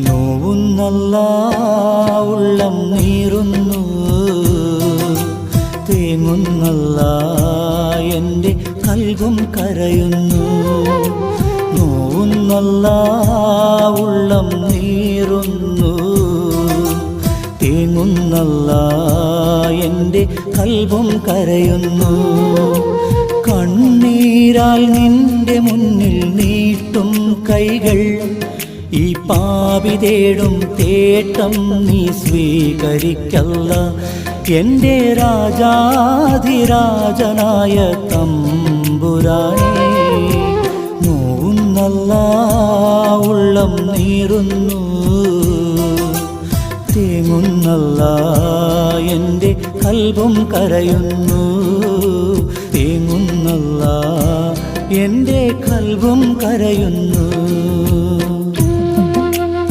നോവുന്നല്ല ഉള്ളം നീറുന്നു, തേങ്ങുന്നല്ല എൻ്റെ കൽബും കരയുന്നു. നോവുന്നല്ല ഉള്ളം നീറുന്നു, തേങ്ങുന്നല്ല എൻ്റെ കൽബും കരയുന്നു. കണ്ണീരാൽ നിന്റെ മുന്നിൽ നീട്ടും കൈകൾ, ഈ പാപി തേടും തേട്ടം നീ സ്വീകരിക്കല്ല. എൻ്റെ രാജാധിരാജനായ തമ്പുരാനേ, നോവുന്നല്ല ഉള്ളം നീറുന്നു, തേങ്ങുന്നല്ല എൻ്റെ കൽബും കരയുന്നു. തേങ്ങുന്നല്ല എൻ്റെ കൽബും കരയുന്നു.